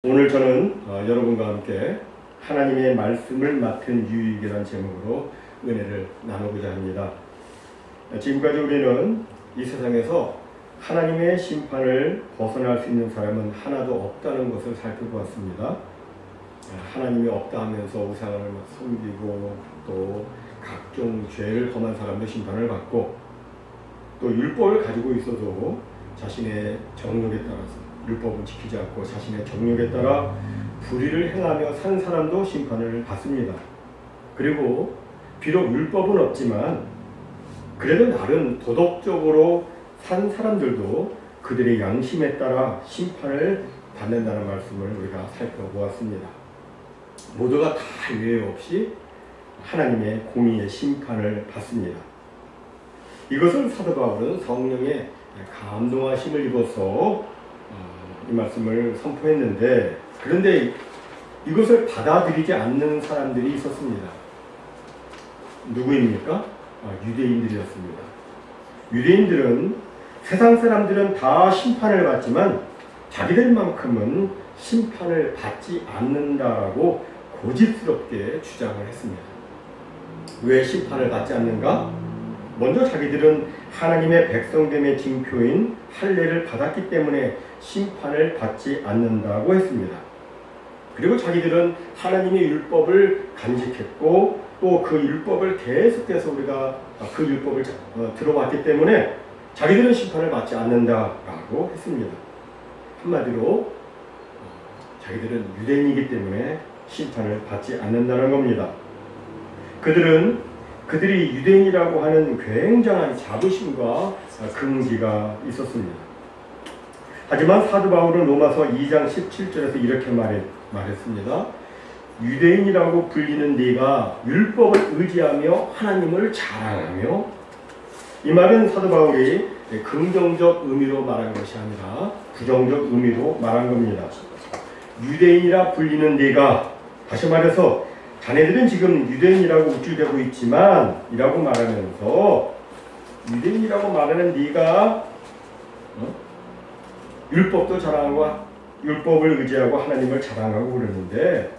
오늘 저는 여러분과 함께 하나님의 말씀을 맡은 유익이라는 제목으로 은혜를 나누고자 합니다. 지금까지 우리는 이 세상에서 하나님의 심판을 벗어날 수 있는 사람은 하나도 없다는 것을 살펴보았습니다. 하나님이 없다 하면서 우상을 섬기고 또 각종 죄를 범한 사람도 심판을 받고 또 율법을 가지고 있어도 자신의 정욕에 따라서 율법은 지키지 않고 자신의 정욕에 따라 불의를 행하며 산 사람도 심판을 받습니다. 그리고 비록 율법은 없지만 그래도 나름 도덕적으로 산 사람들도 그들의 양심에 따라 심판을 받는다는 말씀을 우리가 살펴보았습니다. 모두가 다 예외 없이 하나님의 공의의 심판을 받습니다. 이것을 사도 바울은 성령의 감동하심을 입어서 이 말씀을 선포했는데, 그런데 이것을 받아들이지 않는 사람들이 있었습니다. 누구입니까? 유대인들이었습니다. 유대인들은 세상 사람들은 다 심판을 받지만 자기들만큼은 심판을 받지 않는다라고 고집스럽게 주장을 했습니다. 왜 심판을 받지 않는가? 먼저 자기들은 하나님의 백성됨의 징표인 할례를 받았기 때문에 심판을 받지 않는다고 했습니다. 그리고 자기들은 하나님의 율법을 간직했고 또 그 율법을 계속해서 우리가 그 율법을 들어왔기 때문에 자기들은 심판을 받지 않는다라고 했습니다. 한마디로 자기들은 유대인이기 때문에 심판을 받지 않는다는 겁니다. 그들이 유대인이라고 하는 굉장한 자부심과 긍지가 있었습니다. 하지만 사도 바울은 로마서 2장 17절에서 이렇게 말했습니다. 유대인이라고 불리는 네가 율법을 의지하며 하나님을 자랑하며, 이 말은 사도 바울이 긍정적 의미로 말한 것이 아니라 부정적 의미로 말한 겁니다. 유대인이라 불리는 네가, 다시 말해서 자네들은 지금 유대인이라고 우쭐대고 있지만 이라고 말하면서 유대인이라고 말하는 네가 율법도 자랑하고 율법을 의지하고 하나님을 자랑하고 그러는데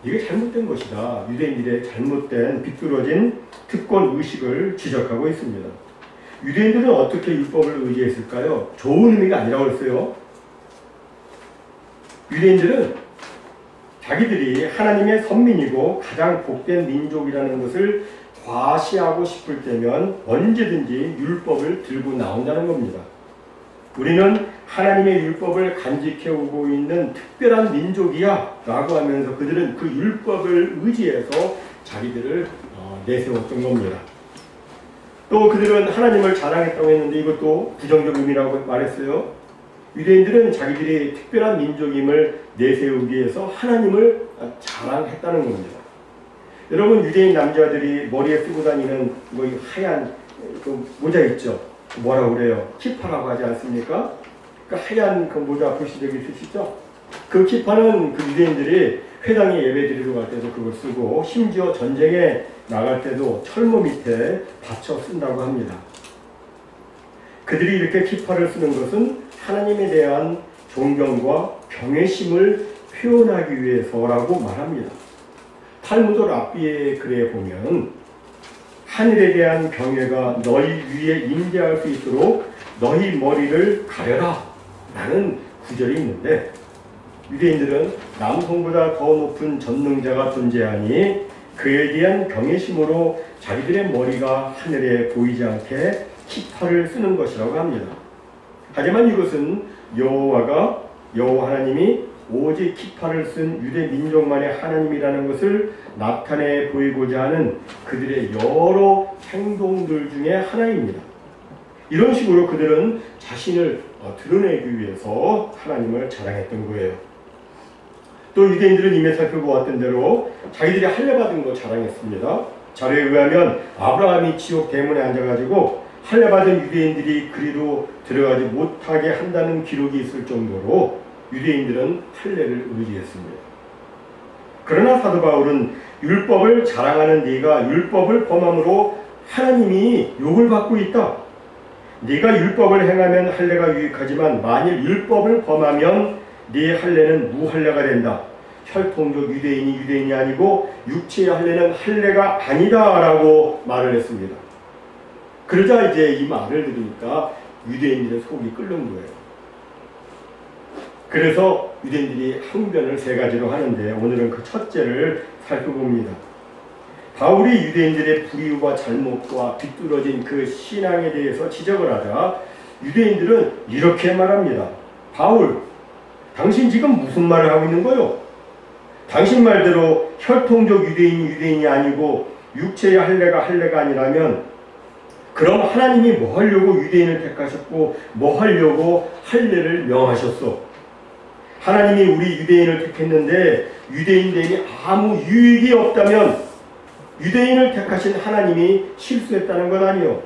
이게 잘못된 것이다. 유대인들의 잘못된 비뚤어진 특권 의식을 지적하고 있습니다. 유대인들은 어떻게 율법을 의지했을까요? 좋은 의미가 아니라고 했어요. 유대인들은 자기들이 하나님의 선민이고 가장 복된 민족이라는 것을 과시하고 싶을 때면 언제든지 율법을 들고 나온다는 겁니다. 우리는 하나님의 율법을 간직해오고 있는 특별한 민족이야 라고 하면서 그들은 그 율법을 의지해서 자기들을 내세웠던 겁니다. 또 그들은 하나님을 자랑했다고 했는데 이것도 부정적 의미라고 말했어요. 유대인들은 자기들이 특별한 민족임을 내세우기 위해서 하나님을 자랑했다는 겁니다. 여러분, 유대인 남자들이 머리에 쓰고 다니는 하얀 그 모자 있죠? 뭐라고 그래요? 키파라고 하지 않습니까? 그 하얀 그 모자 보신 적 있으시죠? 그 키파는 그 유대인들이 회당에 예배 드리러 갈 때도 그걸 쓰고 심지어 전쟁에 나갈 때도 철모 밑에 받쳐 쓴다고 합니다. 그들이 이렇게 키파를 쓰는 것은 하나님에 대한 존경과 경외심을 표현하기 위해서라고 말합니다. 탈무드 랍비의 글에 보면 하늘에 대한 경외가 너희 위에 임재할 수 있도록 너희 머리를 가려라 라는 구절이 있는데, 유대인들은 남성보다 더 높은 전능자가 존재하니 그에 대한 경외심으로 자기들의 머리가 하늘에 보이지 않게 키파를 쓰는 것이라고 합니다. 하지만 이것은 여호와 하나님이 오직 키파를 쓴 유대 민족만의 하나님이라는 것을 나타내 보이고자 하는 그들의 여러 행동들 중에 하나입니다. 이런 식으로 그들은 자신을 드러내기 위해서 하나님을 자랑했던 거예요. 또 유대인들은 이미 살펴보았던 대로 자기들이 할례받은 거 자랑했습니다. 자료에 의하면 아브라함이 지옥 대문에 앉아가지고 할례받은 유대인들이 그리로 들어가지 못하게 한다는 기록이 있을 정도로 유대인들은 할례를 의지했습니다. 그러나 사도 바울은 율법을 자랑하는 네가 율법을 범함으로 하나님이 욕을 받고 있다. 네가 율법을 행하면 할례가 유익하지만 만일 율법을 범하면 네 할례는 무할례가 된다. 혈통적 유대인이 유대인이 아니고 육체의 할례는 할례가 아니다 라고 말을 했습니다. 그러자 이제 이 말을 들으니까 유대인들의 속이 끓는 거예요. 그래서 유대인들이 항변을 세 가지로 하는데 오늘은 그 첫째를 살펴봅니다. 바울이 유대인들의 불의와 잘못과 비뚤어진 그 신앙에 대해서 지적을 하자 유대인들은 이렇게 말합니다. 바울, 당신 지금 무슨 말을 하고 있는 거요? 당신 말대로 혈통적 유대인이 유대인이 아니고 육체의 할례가 할례가 아니라면 그럼 하나님이 뭐 하려고 유대인을 택하셨고 뭐 하려고 할례를 명하셨어? 하나님이 우리 유대인을 택했는데 유대인됨이 아무 유익이 없다면 유대인을 택하신 하나님이 실수했다는 건 아니요.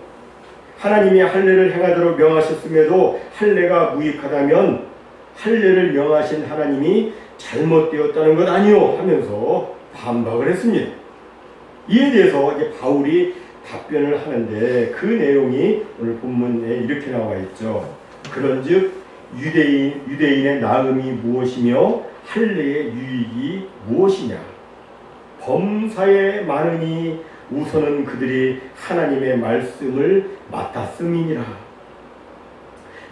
하나님이 할례를 행하도록 명하셨음에도 할례가 무익하다면 할례를 명하신 하나님이 잘못되었다는 것 아니요 하면서 반박을 했습니다. 이에 대해서 이제 바울이 답변을 하는데 그 내용이 오늘 본문에 이렇게 나와 있죠. 그런즉 유대인의 나음이 무엇이며 할례의 유익이 무엇이냐? 범사에 많으니 우선은 그들이 하나님의 말씀을 맡았음이니라.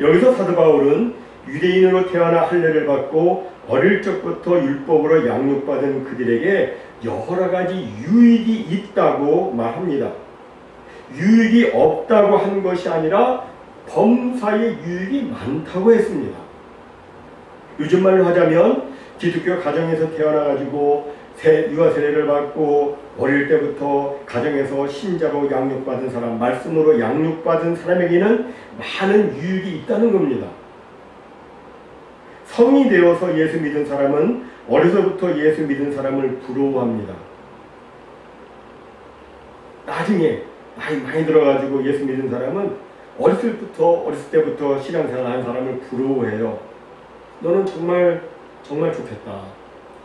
여기서 사도 바울은 유대인으로 태어나 할례를 받고 어릴 적부터 율법으로 양육받은 그들에게 여러 가지 유익이 있다고 말합니다. 유익이 없다고 한 것이 아니라 범사에 유익이 많다고 했습니다. 요즘 말로 하자면 기독교 가정에서 태어나가지고 유아 세례를 받고 어릴 때부터 가정에서 신자로 양육받은 사람, 말씀으로 양육받은 사람에게는 많은 유익이 있다는 겁니다. 성이 되어서 예수 믿은 사람은 어려서부터 예수 믿은 사람을 부러워합니다. 나중에 나이 많이 들어가지고 예수 믿은 사람은 어렸을 때부터 신앙생활 하는 사람을 부러워해요. 너는 정말 좋겠다.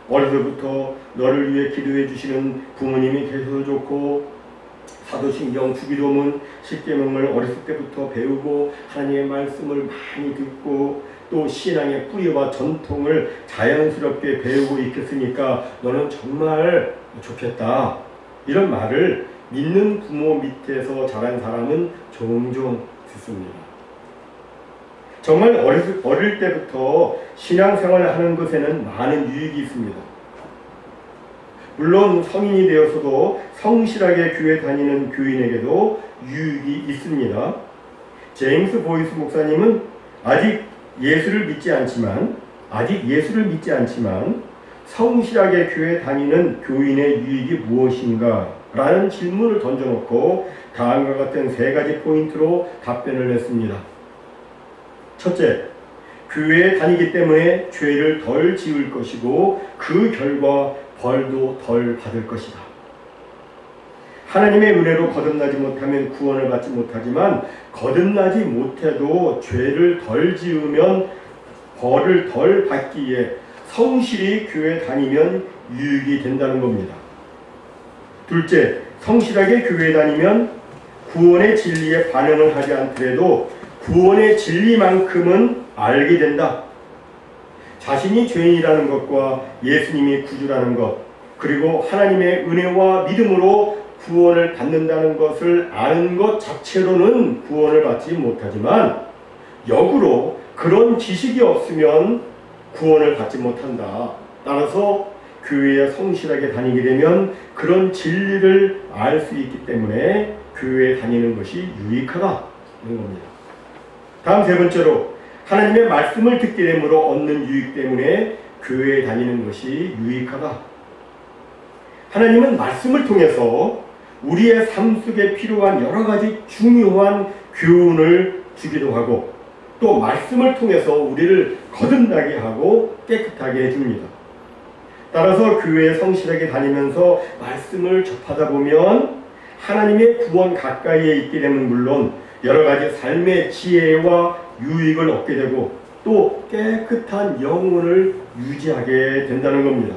어려서부터 너를 위해 기도해 주시는 부모님이 계셔서 좋고 사도신경, 주기도문, 십계명을 어렸을 때부터 배우고 하나님의 말씀을 많이 듣고 또 신앙의 뿌리와 전통을 자연스럽게 배우고 있겠으니까 너는 정말 좋겠다. 이런 말을 믿는 부모 밑에서 자란 사람은 종종 듣습니다. 정말 어릴 때부터 신앙생활을 하는 것에는 많은 유익이 있습니다. 물론 성인이 되어서도 성실하게 교회 다니는 교인에게도 유익이 있습니다. 제임스 보이스 목사님은 아직 예수를 믿지 않지만 성실하게 교회 다니는 교인의 유익이 무엇인가? 라는 질문을 던져놓고 다음과 같은 세 가지 포인트로 답변을 했습니다. 첫째, 교회에 다니기 때문에 죄를 덜 지을 것이고 그 결과 벌도 덜 받을 것이다. 하나님의 은혜로 거듭나지 못하면 구원을 받지 못하지만 거듭나지 못해도 죄를 덜 지으면 벌을 덜 받기에 성실히 교회 다니면 유익이 된다는 겁니다. 둘째, 성실하게 교회 다니면 구원의 진리에 반응을 하지 않더라도 구원의 진리만큼은 알게 된다. 자신이 죄인이라는 것과 예수님이 구주라는 것, 그리고 하나님의 은혜와 믿음으로 구원을 받는다는 것을 아는 것 자체로는 구원을 받지 못하지만 역으로 그런 지식이 없으면 구원을 받지 못한다. 따라서 교회에 성실하게 다니게 되면 그런 진리를 알 수 있기 때문에 교회에 다니는 것이 유익하다는 겁니다. 다음 세 번째로 하나님의 말씀을 듣게 됨으로 얻는 유익 때문에 교회에 다니는 것이 유익하다. 하나님은 말씀을 통해서 우리의 삶 속에 필요한 여러 가지 중요한 교훈을 주기도 하고 또 말씀을 통해서 우리를 거듭나게 하고 깨끗하게 해줍니다. 따라서 교회에 성실하게 다니면서 말씀을 접하다 보면 하나님의 구원 가까이에 있게 되면 물론 여러 가지 삶의 지혜와 유익을 얻게 되고 또 깨끗한 영혼을 유지하게 된다는 겁니다.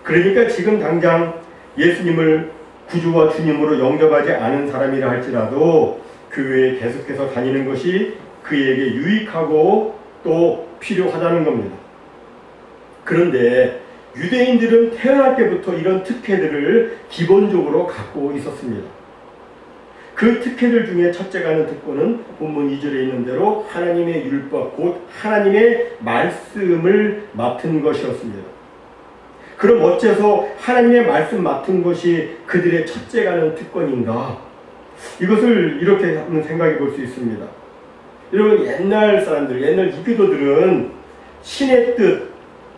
그러니까 지금 당장 예수님을 구주와 주님으로 영접하지 않은 사람이라 할지라도 교회에 계속해서 다니는 것이 그에게 유익하고 또 필요하다는 겁니다. 그런데 유대인들은 태어날 때부터 이런 특혜들을 기본적으로 갖고 있었습니다. 그 특혜들 중에 첫째가 하는 특권은 본문 2절에 있는 대로 하나님의 율법, 곧 하나님의 말씀을 맡은 것이었습니다. 그럼 어째서 하나님의 말씀 맡은 것이 그들의 첫째가 하는 특권인가? 이것을 이렇게 한번 생각해 볼 수 있습니다. 여러분, 옛날 사람들, 옛날 이교도들은 신의 뜻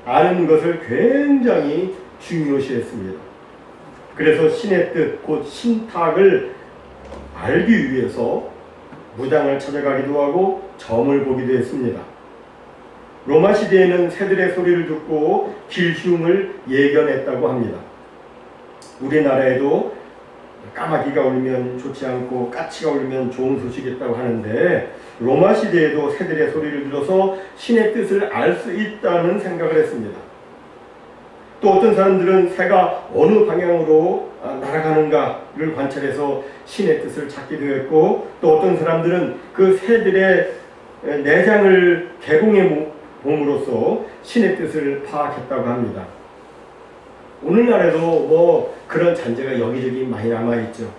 아는 것을 굉장히 중요시했습니다. 그래서 신의 뜻, 곧 신탁을 알기 위해서 무당을 찾아가기도 하고 점을 보기도 했습니다. 로마 시대에는 새들의 소리를 듣고 길흉을 예견했다고 합니다. 우리나라에도 까마귀가 울면 좋지 않고 까치가 울면 좋은 소식이 있다고 하는데, 로마 시대에도 새들의 소리를 들어서 신의 뜻을 알 수 있다는 생각을 했습니다. 또 어떤 사람들은 새가 어느 방향으로 날아가는가를 관찰해서 신의 뜻을 찾기도 했고, 또 어떤 사람들은 그 새들의 내장을 개봉해 봄으로써 신의 뜻을 파악했다고 합니다. 오늘날에도 그런 잔재가 여기저기 많이 남아있죠.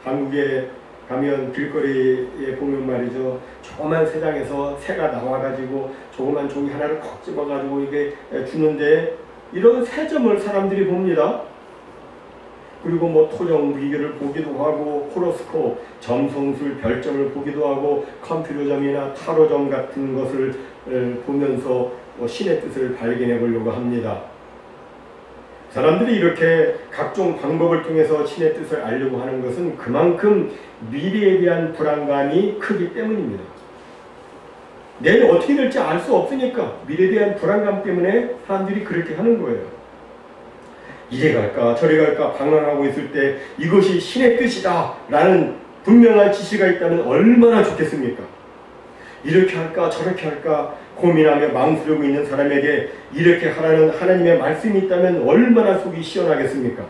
한국에 가면 길거리에 보면 말이죠, 조그만 새장에서 새가 나와가지고 조그만 종이 하나를 콕 집어가지고 이게 주는데, 이런 새점을 사람들이 봅니다. 그리고 토종 비결을 보기도 하고, 호로스코프, 점성술, 별점을 보기도 하고, 컴퓨터점이나 타로점 같은 것을 보면서 신의 뜻을 발견해 보려고 합니다. 사람들이 이렇게 각종 방법을 통해서 신의 뜻을 알려고 하는 것은 그만큼 미래에 대한 불안감이 크기 때문입니다. 내일 어떻게 될지 알 수 없으니까 미래에 대한 불안감 때문에 사람들이 그렇게 하는 거예요. 이래 갈까 저래 갈까 방황하고 있을 때 이것이 신의 뜻이다 라는 분명한 지시가 있다면 얼마나 좋겠습니까? 이렇게 할까 저렇게 할까 고민하며 망설이고 있는 사람에게 이렇게 하라는 하나님의 말씀이 있다면 얼마나 속이 시원하겠습니까?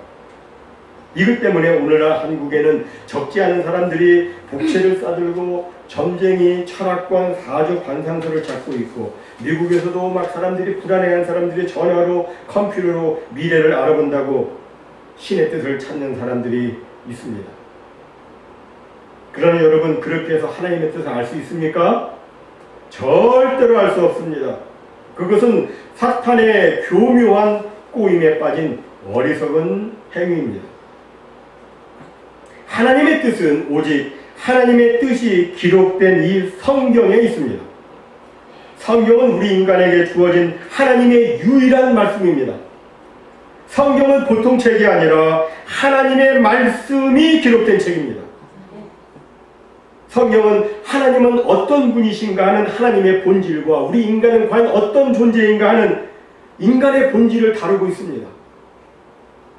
이것 때문에 오늘날 한국에는 적지 않은 사람들이 복채를 싸들고 점쟁이, 철학관, 사주, 관상서를 찾고 있고, 미국에서도 막 사람들이 불안해하는 사람들이 전화로 컴퓨터로 미래를 알아본다고 신의 뜻을 찾는 사람들이 있습니다. 그러나 여러분, 그렇게 해서 하나님의 뜻을 알 수 있습니까? 절대로 알 수 없습니다. 그것은 사탄의 교묘한 꼬임에 빠진 어리석은 행위입니다. 하나님의 뜻은 오직 하나님의 뜻이 기록된 이 성경에 있습니다. 성경은 우리 인간에게 주어진 하나님의 유일한 말씀입니다. 성경은 보통 책이 아니라 하나님의 말씀이 기록된 책입니다. 성경은 하나님은 어떤 분이신가 하는 하나님의 본질과 우리 인간은 과연 어떤 존재인가 하는 인간의 본질을 다루고 있습니다.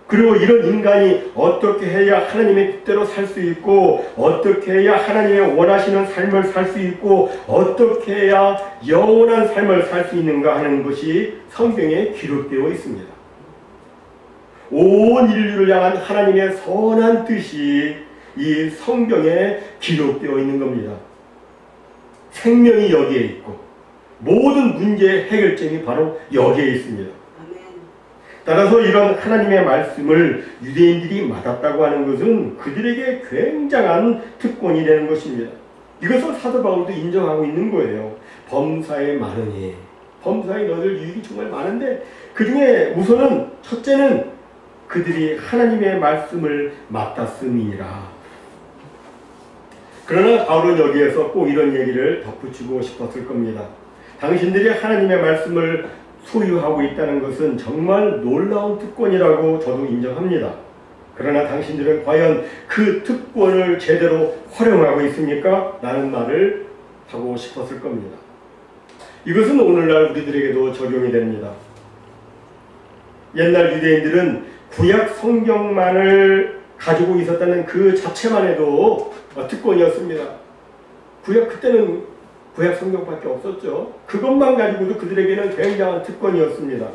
그리고 이런 인간이 어떻게 해야 하나님의 뜻대로 살 수 있고, 어떻게 해야 하나님의 원하시는 삶을 살 수 있고, 어떻게 해야 영원한 삶을 살 수 있는가 하는 것이 성경에 기록되어 있습니다. 온 인류를 향한 하나님의 선한 뜻이 이 성경에 기록되어 있는 겁니다. 생명이 여기에 있고 모든 문제의 해결점이 바로 여기에 있습니다. 따라서 이런 하나님의 말씀을 유대인들이 맡았다고 하는 것은 그들에게 굉장한 특권이 되는 것입니다. 이것을 사도 바울도 인정하고 있는 거예요. 범사에 많으니, 범사에 너희들 유익이 정말 많은데 그 중에 우선은 첫째는 그들이 하나님의 말씀을 맡았음이니라. 그러나 바울은 여기에서 꼭 이런 얘기를 덧붙이고 싶었을 겁니다. 당신들이 하나님의 말씀을 소유하고 있다는 것은 정말 놀라운 특권이라고 저도 인정합니다. 그러나 당신들은 과연 그 특권을 제대로 활용하고 있습니까? 라는 말을 하고 싶었을 겁니다. 이것은 오늘날 우리들에게도 적용이 됩니다. 옛날 유대인들은 구약 성경만을 가지고 있었다는 그 자체만 해도 특권이었습니다. 그때는 구약 성경밖에 없었죠. 그것만 가지고도 그들에게는 굉장한 특권이었습니다.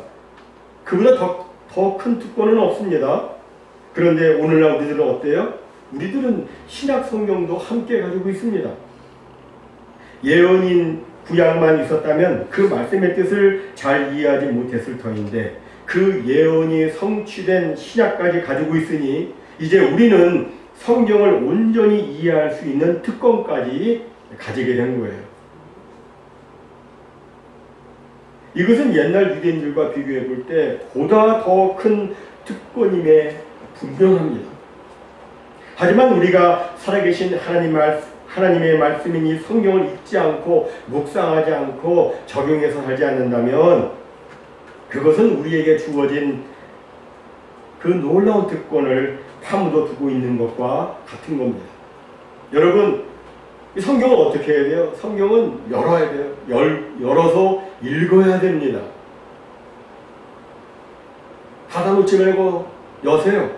그보다 더 큰 특권은 없습니다. 그런데 오늘날 우리들은 어때요? 우리들은 신약 성경도 함께 가지고 있습니다. 예언인 구약만 있었다면 그 말씀의 뜻을 잘 이해하지 못했을 터인데 그 예언이 성취된 신약까지 가지고 있으니 이제 우리는 성경을 온전히 이해할 수 있는 특권까지 가지게 된 거예요. 이것은 옛날 유대인들과 비교해 볼 때 보다 더 큰 특권임에 분명합니다. 하지만 우리가 살아계신 하나님의 말씀이니 성경을 읽지 않고 묵상하지 않고 적용해서 살지 않는다면 그것은 우리에게 주어진 그 놀라운 특권을 파묻어 두고 있는 것과 같은 겁니다. 여러분, 이 성경을 어떻게 해야 돼요? 성경은 열어야 돼요. 열어서 읽어야 됩니다. 닫아놓지 말고 여세요.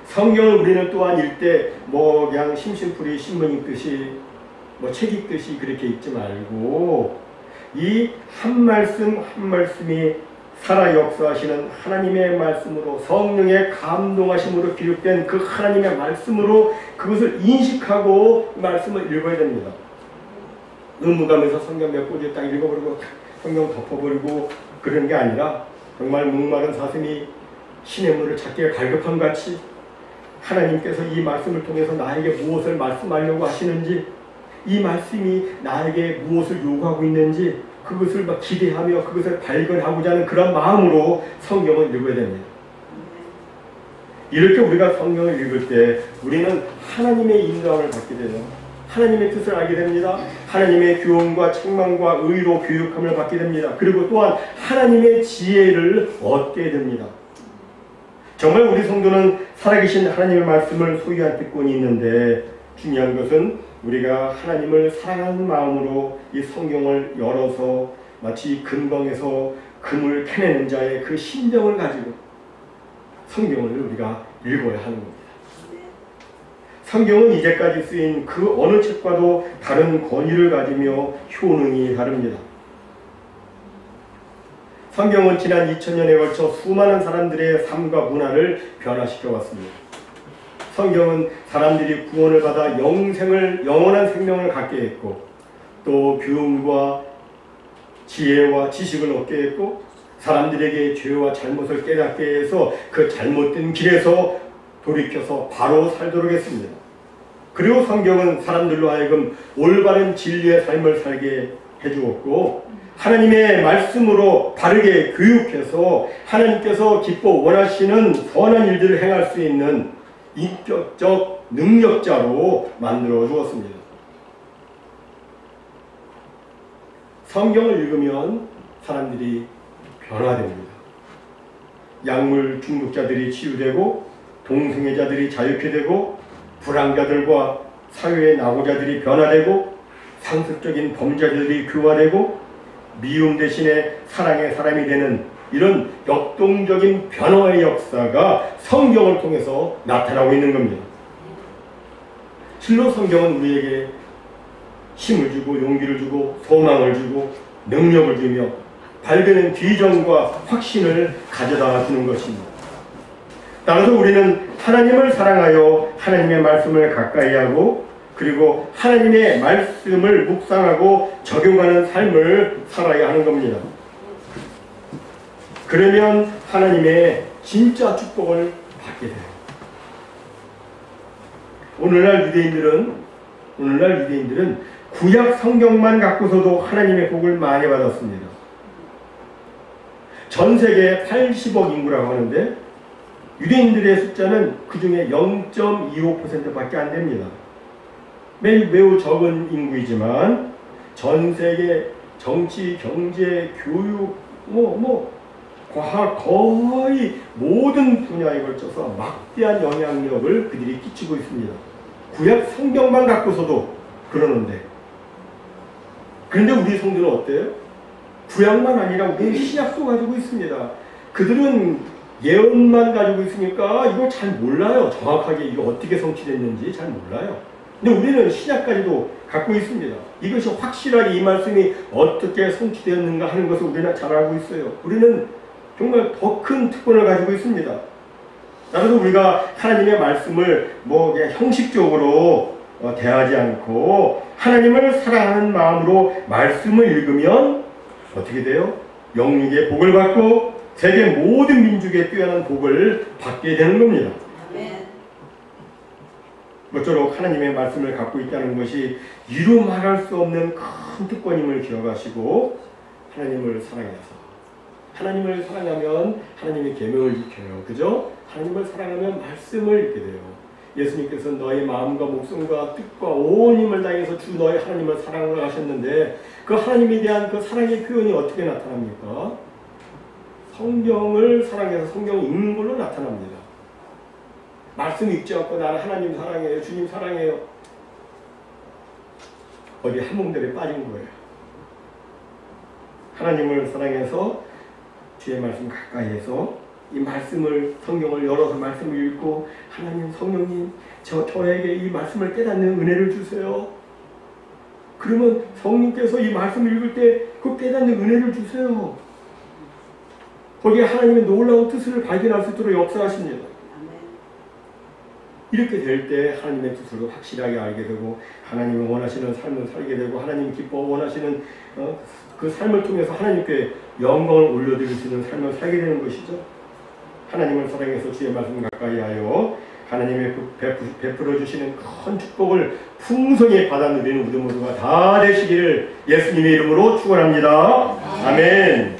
성경을 우리는 또한 읽을 때 그냥 심심풀이 신문 읽듯이 책 읽듯이 그렇게 읽지 말고 이 한 말씀 한 말씀이 살아 역사하시는 하나님의 말씀으로 성령의 감동하심으로 기록된 그 하나님의 말씀으로 그것을 인식하고 말씀을 읽어야 됩니다. 의무감에서 성경 몇 구절 딱 읽어버리고 성경 덮어버리고 그런 게 아니라 정말 목마른 사슴이 시냇물을 찾기에 갈급함 같이 하나님께서 이 말씀을 통해서 나에게 무엇을 말씀하려고 하시는지, 이 말씀이 나에게 무엇을 요구하고 있는지 그것을 막 기대하며 그것을 발견하고자 하는 그런 마음으로 성경을 읽어야 됩니다. 이렇게 우리가 성경을 읽을 때 우리는 하나님의 인도함을 받게 되죠. 하나님의 뜻을 알게 됩니다. 하나님의 교훈과 책망과 의로 교육함을 받게 됩니다. 그리고 또한 하나님의 지혜를 얻게 됩니다. 정말 우리 성도는 살아계신 하나님의 말씀을 소유한 특권이 있는데 중요한 것은 우리가 하나님을 사랑하는 마음으로 이 성경을 열어서 마치 금광에서 금을 캐내는 자의 그 심정을 가지고 성경을 우리가 읽어야 하는 겁니다. 성경은 이제까지 쓰인 그 어느 책과도 다른 권위를 가지며 효능이 다릅니다. 성경은 지난 2000년에 걸쳐 수많은 사람들의 삶과 문화를 변화시켜 왔습니다. 성경은 사람들이 구원을 받아 영원한 생명을 갖게 했고 또 교훈과 지혜와 지식을 얻게 했고 사람들에게 죄와 잘못을 깨닫게 해서 그 잘못된 길에서 돌이켜서 바로 살도록 했습니다. 그리고 성경은 사람들로 하여금 올바른 진리의 삶을 살게 해주었고 하나님의 말씀으로 바르게 교육해서 하나님께서 기뻐 원하시는 선한 일들을 행할 수 있는 인격적 능력자로 만들어 주었습니다. 성경을 읽으면 사람들이 변화됩니다. 약물 중독자들이 치유되고 동성애자들이 자유케 되고 불황자들과 사회의 낙오자들이 변화되고 상습적인 범죄자들이 교화되고 미움 대신에 사랑의 사람이 되는 이런 역동적인 변화의 역사가 성경을 통해서 나타나고 있는 겁니다. 실로 성경은 우리에게 힘을 주고 용기를 주고 소망을 주고 능력을 주며 밝은 비전과 확신을 가져다 주는 것입니다. 따라서 우리는 하나님을 사랑하여 하나님의 말씀을 가까이 하고 그리고 하나님의 말씀을 묵상하고 적용하는 삶을 살아야 하는 겁니다. 그러면 하나님의 진짜 축복을 받게 돼요. 오늘날 유대인들은 구약 성경만 갖고서도 하나님의 복을 많이 받았습니다. 전 세계 80억 인구라고 하는데 유대인들의 숫자는 그 중에 0.25%밖에 안 됩니다. 매우 적은 인구이지만 전 세계 정치, 경제, 교육, 과학 거의 모든 분야에 걸쳐서 막대한 영향력을 그들이 끼치고 있습니다. 구약 성경만 갖고서도 그러는데 그런데 우리 성도는 어때요? 구약만 아니라 우리 신약도 가지고 있습니다. 그들은 예언만 가지고 있으니까 이걸 잘 몰라요. 정확하게 이거 어떻게 성취됐는지 잘 몰라요. 근데 우리는 신약까지도 갖고 있습니다. 이것이 확실하게 이 말씀이 어떻게 성취되었는가 하는 것을 우리는 잘 알고 있어요. 우리는 정말 더 큰 특권을 가지고 있습니다. 따라서 우리가 하나님의 말씀을 그냥 형식적으로 대하지 않고 하나님을 사랑하는 마음으로 말씀을 읽으면 어떻게 돼요? 영육의 복을 받고 세계 모든 민족의 뛰어난 복을 받게 되는 겁니다. 모쪼록 하나님의 말씀을 갖고 있다는 것이 이루 말할 수 없는 큰 특권임을 기억하시고 하나님을 사랑해서 하나님을 사랑하면 하나님의 계명을 지켜요. 그죠? 하나님을 사랑하면 말씀을 읽게 돼요. 예수님께서 너의 마음과 목숨과 뜻과 온 힘을 다해서 주 너의 하나님을 사랑을 하셨는데 그 하나님에 대한 그 사랑의 표현이 어떻게 나타납니까? 성경을 사랑해서 성경을 읽는 걸로 나타납니다. 말씀 읽지 않고 나는 하나님 사랑해요. 주님 사랑해요. 어디 한몽들에 빠진 거예요. 하나님을 사랑해서 주의 말씀 가까이 해서 이 말씀을 성경을 열어서 말씀을 읽고 하나님 성령님 저에게 이 말씀을 깨닫는 은혜를 주세요. 그러면 성령께서 이 말씀을 읽을 때 그 깨닫는 은혜를 주세요. 거기에 하나님의 놀라운 뜻을 발견할 수 있도록 역사하십니다. 이렇게 될 때 하나님의 뜻을 확실하게 알게 되고 하나님이 원하시는 삶을 살게 되고 하나님 기뻐 원하시는 그 삶을 통해서 하나님께 영광을 올려드릴 수 있는 삶을 살게 되는 것이죠. 하나님을 사랑해서 주의 말씀 가까이 하여 하나님의 베풀어 주시는 큰 축복을 풍성히 받아 누리는 우리 모두가 다 되시기를 예수님의 이름으로 축원합니다. 아멘.